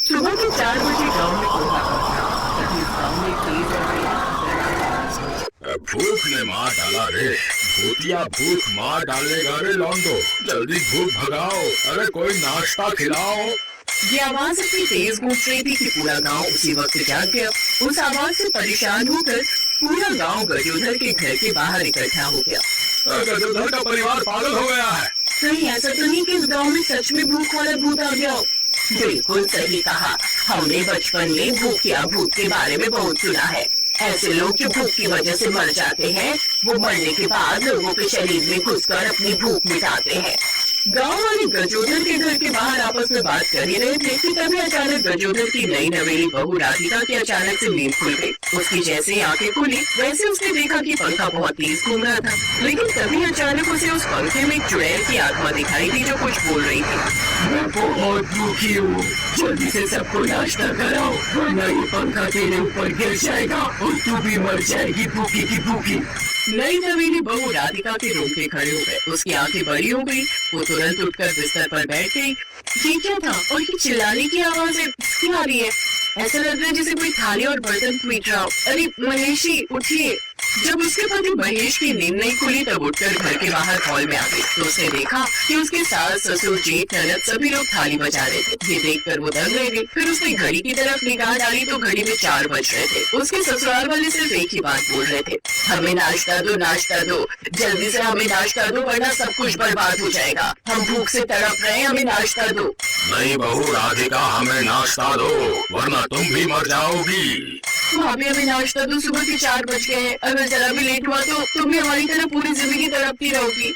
सुबह के 4 बजे गांव में कोहरा पड़ा। तभी उस गांव में तेज और भूख ने मार डाला रे। भूतिया भूख मार डालेगा रे लौंडो। जल्दी भूख भगाओ। अरे कोई नाश्ता खिलाओ। ये आवाज इतनी तेज गूंज रही थी कि पूरा गांव उसी वक्त जाग गया। उस आवाज से परेशान होकर पूरा गांव गजोधर के घर के बाहर इकट्ठा हो गया। गजोधर का परिवार पागल हो गया है। कहीं ऐसा तो नहीं कि इस गांव में सच में भूख वाला भूत आ गया हो? बिल्कुल सही कहा। हमने बचपन में भूखिया भूत के बारे में बहुत सुना है। ऐसे लोग जो भूख की वजह से मर जाते हैं, वो मरने के बाद लोगों के शरीर में घुसकर अपनी भूख मिटाते हैं। गांव वाले गजोधर के घर के बाहर आपस में बात कर ही रहे थे कि तभी अचानक गजोधर की नई नवेली बहू राधिका की अचानक से नींद खुल गई। उसकी जैसे आंखें खुली वैसे उसने देखा कि पंखा बहुत तेज घूम रहा था, लेकिन तभी अचानक उसे उस पंखे में एक चुड़ैल की आत्मा दिखाई दी जो कुछ बोल रही थी। मैं बहुत भूखी हूँ, जल्दी से सबको नाश्ता कराओ वरना ये पंखा तेरे ऊपर गिर जाएगा और तू भी मर जाएगी भूखी की भूखी। नई नवेली बहू राधिका के रोंगटे खड़े हो गए। उसकी आंखें बड़ी हो गई। वो तुरंत उठकर बिस्तर पर बैठ गई। ये क्या था? और ये चिल्लाने की आवाज़ क्यों आ रही है? ऐसा लग रहा है जैसे कोई थाली और बर्तन पीट रहा हो। अरे महेशी उठिए। जब उसके पति महेश की नींद नहीं खुली तब उठकर घर के बाहर हॉल में आ गई तो उसने देखा कि उसके सास ससुर जेठ ननद सभी लोग थाली बजा रहे थे। ये देखकर वो दंग रह गई। फिर उसने घड़ी की तरफ निगाह डाली तो घड़ी में 4 बज रहे थे। उसके ससुराल वाले सिर्फ एक ही बात बोल रहे थे, हमें नाश्ता दो, नाश्ता दो, जल्दी से हमें नाश्ता दो वरना सब कुछ बर्बाद हो जाएगा। हम भूख से तड़प रहे हैं, हमें नाश्ता दो। नहीं बहू राधिका, हमें नाश्ता दो वरना तुम भी मर जाओगी। भाभी हमें नाश्ता दो, सुबह के 4 बज गए हैं। अगर जरा भी लेट हुआ तो तुम भी हमारी तरह पूरी जिंदगी तड़पती रहोगी।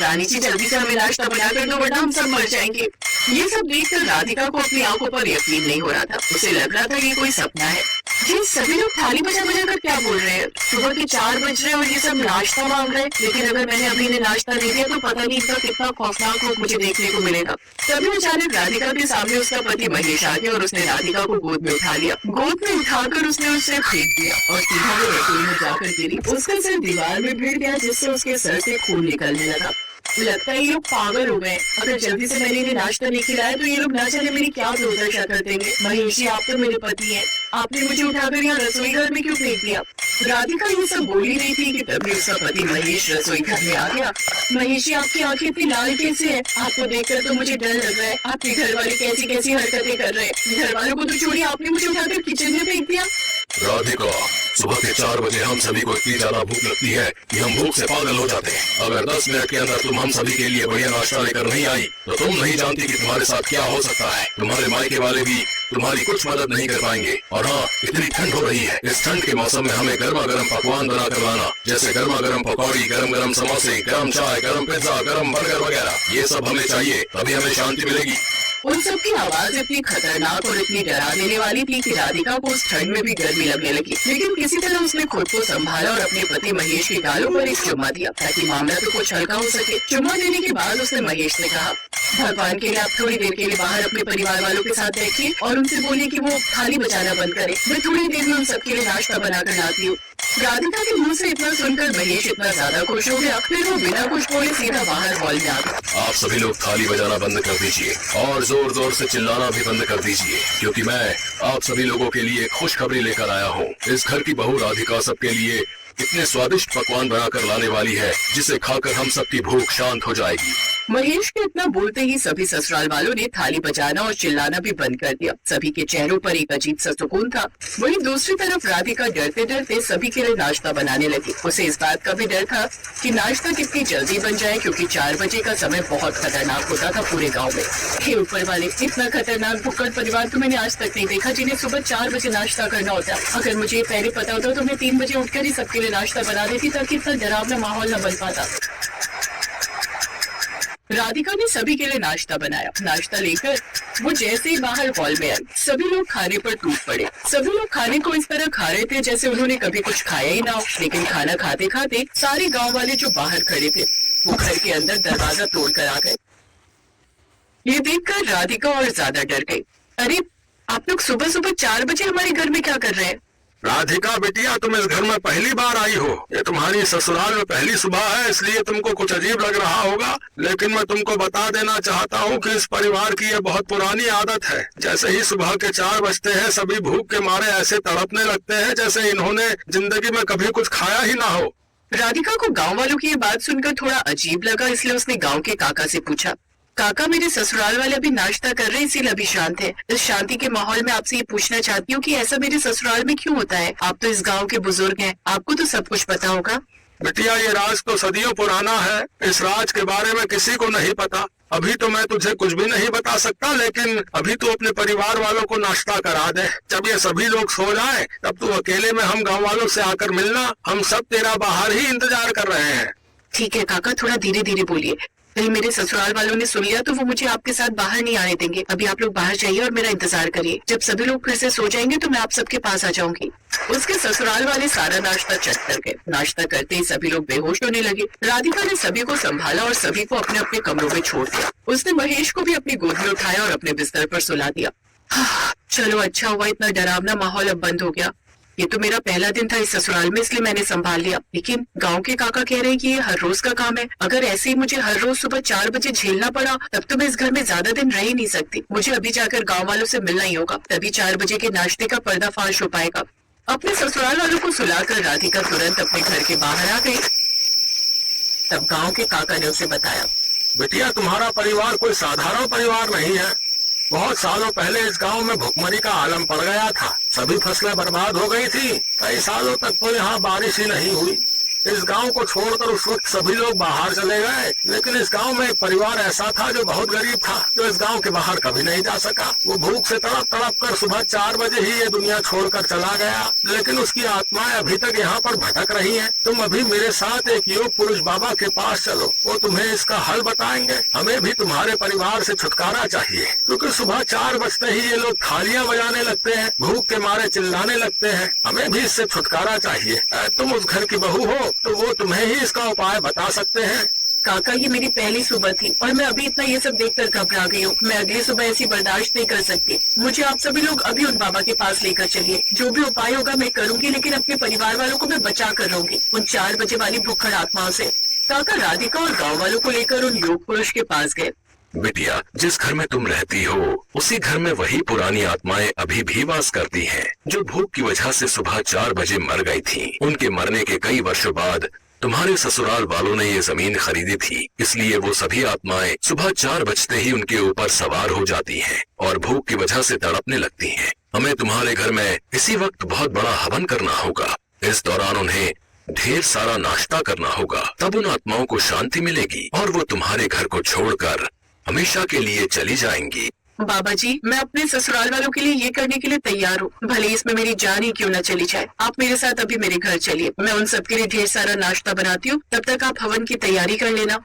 रानी जी जल्दी से हमें नाश्ता बना कर दो वरना हम सब मर जाएंगे। ये सब देखकर राधिका को अपनी आंखों पर यकीन नहीं हो रहा था। उसे लग रहा था ये कोई सपना है। ये सभी लोग थाली बजा बजा कर क्या बोल रहे हैं? सुबह के 4 बज रहे हैं और ये सब नाश्ता मांग रहे हैं। लेकिन अगर मैंने अभी इन्हें नाश्ता नहीं दिया तो पता नहीं इनका कितना खौफनाक रूप मुझे देखने को मिलेगा। तभी अचानक राधिका के सामने उसका पति महेश आ गया और उसने राधिका को गोद में उठा लिया। गोद में उठाकर उसने उसे फेंक दिया और सीधा वो रसोई में जाकर गिरी। उसका सिर दीवार में भिड़ गया जिससे उसके सर से खून निकलने लगा। लगता है ये लोग पागल हो गए। अगर जल्दी से मैंने इन्हें नाश्ता नहीं खिलाया तो ये लोग ना जाने मेरी क्या दुर्दशा कर देंगे। महेश जी आप तो मेरे पति हैं, आपने मुझे उठाकर यहाँ रसोई घर में क्यों फेंक दिया? राधिका ये सब बोल ही रही थी कि तभी उसका पति महेश रसोई घर में आ गया। महेश जी आपकी आंखें इतनी लाल कैसे है? आपको देखकर तो मुझे डर लग रहा है। आपके घर वाले कैसी कैसी हरकतें कर रहे हैं। घर वालों को तो छोड़िए, आपने मुझे उठाकर किचन में फेंक दिया। राधिका, सुबह के 4 बजे हम सभी को इतनी ज्यादा भूख लगती है कि हम भूख से पागल हो जाते हैं। अगर 10 मिनट के अंदर तुम हम सभी के लिए बढ़िया नाश्ता लेकर नहीं आई तो तुम नहीं जानती कि तुम्हारे साथ क्या हो सकता है। तुम्हारे मायके वाले भी तुम्हारी कुछ मदद नहीं कर पाएंगे। और हाँ, इतनी ठंड हो रही है, इस ठंड के मौसम में हमें गर्मा गर्म पकवान बना कर लाना, जैसे गर्मा गर्म पकौड़ी, गरम गरम समोसे, गरम चाय, गरम पिज्जा, गरम बर्गर वगैरह। ये सब हमें चाहिए, तभी हमें शांति मिलेगी। उन सब की आवाज इतनी खतरनाक और इतनी डरा देने वाली थी कि राधिका को उस ठंड में भी गर्मी लगने लगी। लेकिन किसी तरह उसने खुद को संभाला और अपने पति महेश के गालों पर एक चुम्मा दिया ताकि मामला तो कुछ हल्का हो सके। चुम्मा देने के बाद उसने महेश से कहा, भगवान के लिए आप थोड़ी देर के लिए बाहर अपने परिवार वालों के साथ बैठिए और उनसे बोलिए कि वो थाली बजाना बंद करे। मैं थोड़ी देर में उन सबके लिए नाश्ता बनाकर लाती हूँ। राधिका के मुंह से इतना सुनकर महेश इतना ज्यादा खुश हो गया, फिर वो बिना कुछ बोले सीधा बाहर हॉल में आ गया। आप सभी लोग थाली बजाना बंद कर दीजिए और जोर जोर से चिल्लाना भी बंद कर दीजिए, क्योंकि मैं आप सभी लोगों के लिए खुशखबरी लेकर आया हूँ। इस घर की बहू राधिका सबके लिए इतने स्वादिष्ट पकवान बनाकर लाने वाली है जिसे खाकर हम सबकी भूख शांत हो जाएगी। महेश के इतना बोलते ही सभी ससुराल वालों ने थाली बजाना और चिल्लाना भी बंद कर दिया। सभी के चेहरों पर एक अजीब सा सुकून था। वहीं दूसरी तरफ राधिका डरते डरते सभी के लिए नाश्ता बनाने लगी। उसे इस बात का भी डर था कि नाश्ता कितनी जल्दी बन जाए, क्योंकि 4 बजे का समय बहुत खतरनाक होता था पूरे गाँव में। हे ऊपर वाले, इतना खतरनाक भुक्कड़ परिवार तो मैंने आज तक नहीं देखा जिन्हें सुबह 4 बजे नाश्ता करना होता। अगर मुझे पहले पता होता तो मैं 3 बजे उठकर ही सबके लिए नाश्ता बना देती ताकि इतना डरावना माहौल न बन पाता। राधिका ने सभी के लिए नाश्ता बनाया। नाश्ता लेकर वो जैसे ही बाहर हॉल में आई, सभी लोग खाने पर टूट पड़े। सभी लोग खाने को इस तरह खा रहे थे जैसे उन्होंने कभी कुछ खाया ही ना हो। लेकिन खाना खाते खाते सारे गांव वाले जो बाहर खड़े थे वो घर के अंदर दरवाजा तोड़ कर आ गए। ये देखकर राधिका और ज्यादा डर गई। अरे आप लोग सुबह सुबह 4 बजे हमारे घर में क्या कर रहे हैं? राधिका बिटिया, तुम इस घर में पहली बार आई हो। ये तुम्हारी ससुराल में पहली सुबह है, इसलिए तुमको कुछ अजीब लग रहा होगा, लेकिन मैं तुमको बता देना चाहता हूँ कि इस परिवार की ये बहुत पुरानी आदत है। जैसे ही सुबह के 4 बजते हैं, सभी भूख के मारे ऐसे तड़पने लगते हैं जैसे इन्होंने जिंदगी में कभी कुछ खाया ही ना हो। राधिका को गांव वालों की ये बात सुनकर थोड़ा अजीब लगा, इसलिए उसने गांव के काका से पूछा, काका मेरे ससुराल वाले अभी नाश्ता कर रहे हैं इसीलिए अभी शांत है। इस शांति के माहौल में आपसे ये पूछना चाहती हूँ कि ऐसा मेरे ससुराल में क्यों होता है? आप तो इस गांव के बुजुर्ग हैं, आपको तो सब कुछ पता होगा। बिटिया, ये राज तो सदियों पुराना है। इस राज के बारे में किसी को नहीं पता। अभी तो मैं तुझे कुछ भी नहीं बता सकता, लेकिन अभी तू अपने परिवार वालों को नाश्ता करा दे। जब ये सभी लोग सो जाएं, तब तू अकेले में हम गांव वालों से आकर मिलना। हम सब तेरा बाहर ही इंतजार कर रहे हैं। ठीक है काका, थोड़ा धीरे धीरे बोलिए, कहीं मेरे ससुराल वालों ने सुन लिया तो वो मुझे आपके साथ बाहर नहीं आने देंगे। अभी आप लोग बाहर जाइए और मेरा इंतजार करिए। जब सभी लोग फिर से सो जाएंगे तो मैं आप सबके पास आ जाऊंगी। उसके ससुराल वाले सारा नाश्ता चट कर गए। नाश्ता करते ही सभी लोग बेहोश होने लगे। राधिका ने सभी को संभाला और सभी को अपने अपने कमरों में छोड़ दिया। उसने महेश को भी अपनी गोद में उठाया और अपने बिस्तर पर सुला दिया। चलो अच्छा हुआ, इतना डरावना माहौल अब बंद हो गया। ये तो मेरा पहला दिन था इस ससुराल में, इसलिए मैंने संभाल लिया। लेकिन गांव के काका कह रहे हैं कि ये हर रोज का काम है। अगर ऐसे ही मुझे हर रोज सुबह 4 बजे झेलना पड़ा, तब तो मैं इस घर में ज्यादा दिन रह ही नहीं सकती। मुझे अभी जाकर गांव वालों से मिलना ही होगा, तभी 4 बजे के नाश्ते का पर्दाफाश हो पाएगा। अपने ससुराल वालों को सुलाकर राधिका तुरंत अपने घर के बाहर आ गई। तब गाँव के काका ने उसे बताया, बिटिया, तुम्हारा परिवार कोई साधारण परिवार नहीं है। बहुत सालों पहले इस गांव में भुखमरी का आलम पड़ गया था। सभी फसलें बर्बाद हो गई थी। कई सालों तक तो यहाँ बारिश ही नहीं हुई। इस गांव को छोड़कर उस वक्त सभी लोग बाहर चले गए, लेकिन इस गांव में एक परिवार ऐसा था जो बहुत गरीब था, जो इस गांव के बाहर कभी नहीं जा सका। वो भूख से तड़प तड़प कर सुबह 4 बजे ही ये दुनिया छोड़कर चला गया, लेकिन उसकी आत्माएं अभी तक यहाँ पर भटक रही हैं। तुम अभी मेरे साथ एक योग पुरुष बाबा के पास चलो, वो तुम्हें इसका हल बताएंगे। हमें भी तुम्हारे परिवार से छुटकारा चाहिए, क्योंकि सुबह 4 बजते ही ये लोग थालियां बजाने लगते हैं, भूख के मारे चिल्लाने लगते हैं। हमें भी इससे छुटकारा चाहिए। तुम उस घर की बहू हो, तो वो तुम्हें ही इसका उपाय बता सकते हैं। काका, ये मेरी पहली सुबह थी और मैं अभी इतना ये सब देखकर घबरा गई हूँ। मैं अगली सुबह ऐसी बर्दाश्त नहीं कर सकती। मुझे आप सभी लोग अभी उन बाबा के पास लेकर चलिए। जो भी उपाय होगा मैं करूँगी, लेकिन अपने परिवार वालों को मैं बचा कर रहूंगी उन 4 बजे वाली भूखड़ आत्माओं से। काका राधिका और गाँव वालों को लेकर उन योग पुरुष के पास गए। बिटिया, जिस घर में तुम रहती हो, उसी घर में वही पुरानी आत्माएं अभी भी वास करती हैं, जो भूख की वजह से सुबह 4 बजे मर गई थीं। उनके मरने के कई वर्षों बाद तुम्हारे ससुराल वालों ने ये जमीन खरीदी थी, इसलिए वो सभी आत्माएं सुबह 4 बजते ही उनके ऊपर सवार हो जाती हैं और भूख की वजह से तड़पने लगती हैं। हमें तुम्हारे घर में इसी वक्त बहुत बड़ा हवन करना होगा। इस दौरान उन्हें ढेर सारा नाश्ता करना होगा, तब उन आत्माओं को शांति मिलेगी और वो तुम्हारे घर को छोड़कर हमेशा के लिए चली जाएंगी। बाबा जी, मैं अपने ससुराल वालों के लिए ये करने के लिए तैयार हूँ, भले इसमें मेरी जान ही क्यों न चली जाए। आप मेरे साथ अभी मेरे घर चलिए, मैं उन सबके लिए ढेर सारा नाश्ता बनाती हूँ, तब तक आप हवन की तैयारी कर लेना।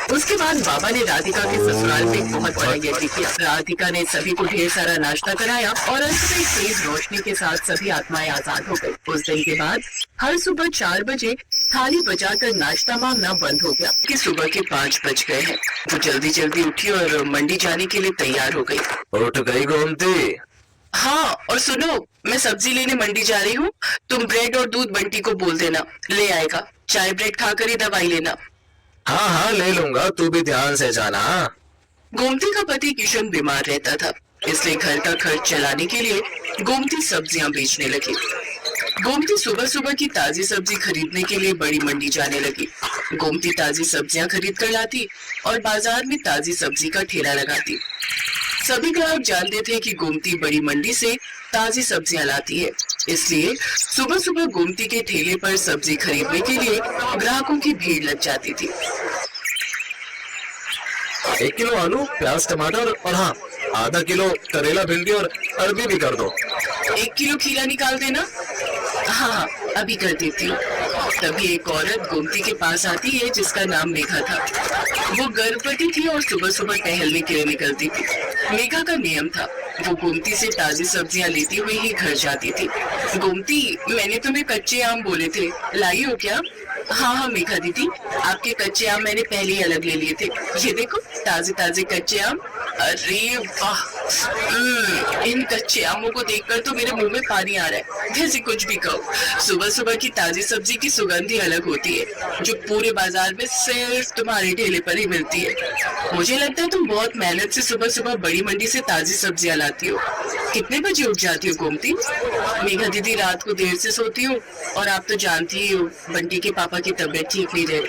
उसके बाद बाबा ने राधिका के ससुराल में एक बहुत बड़ा यज्ञ किया। राधिका ने सभी को ढेर सारा नाश्ता कराया और अंत में तेज रोशनी के साथ सभी आत्माएं आजाद हो गई। उस दिन के बाद हर सुबह 4 बजे थाली बजाकर नाश्ता मांगना बंद हो गया कि सुबह के 5 बज गए हैं। वो जल्दी जल्दी उठी और मंडी जाने के लिए तैयार हो गई। उठ गई गोमती? हाँ, और सुनो, मैं सब्जी लेने मंडी जा रही हूँ। तुम ब्रेड और दूध बंटी को बोल देना, ले आएगा। चाय ब्रेड खाकर ही दवाई लेना। हाँ हाँ, ले लूंगा, तू भी ध्यान से जाना। गोमती का पति किशन बीमार रहता था, इसलिए घर का खर्च चलाने के लिए गोमती सब्जियां बेचने लगी। गोमती सुबह सुबह की ताजी सब्जी खरीदने के लिए बड़ी मंडी जाने लगी। गोमती ताजी सब्जियां खरीद कर लाती और बाजार में ताजी सब्जी का ठेला लगाती। सभी ग्राहक जानते थे कि गोमती बड़ी मंडी से ताजी सब्जियां लाती है, इसलिए सुबह सुबह गोमती के ठेले पर सब्जी खरीदने के लिए ग्राहकों की भीड़ लग जाती थी। 1 किलो आलू, प्याज, टमाटर और हाँ, आधा किलो करेला, भिंडी और अरबी भी कर दो। 1 किलो खीरा निकाल देना। हाँ, अभी कर देती हूँ। तभी एक औरत गोमती के पास आती है जिसका नाम मेघा था। वो गर्भवती थी और सुबह सुबह टहलने के लिए निकलती थी। मेघा का नियम था, वो गोमती से ताजी सब्जियां लेती हुई ही घर जाती थी। गोमती, मैंने तुम्हें कच्चे आम बोले थे, लाई हो क्या? हाँ हाँ मेघा दीदी, आपके कच्चे आम मैंने पहले ही अलग ले लिए थे। ये देखो, ताजे ताजे कच्चे आम। अरे वाह, इन कच्चे आमों को देखकर तो मेरे मुंह में पानी आ रहा है। जैसे कुछ भी कहो, सुबह सुबह की ताजी सब्जी की सुगंध ही अलग होती है, जो पूरे बाजार में सिर्फ तुम्हारे ठेले पर ही मिलती है। मुझे लगता है तुम बहुत मेहनत से सुबह सुबह बड़ी मंडी से ताजी सब्जियां लाती हो। कितने बजे उठ जाती हो गोमती? मेघा दीदी रात को देर से सोती हो, और आप तो जानती ही हो बंटी के पापा की तबीयत ठीक नहीं रहती।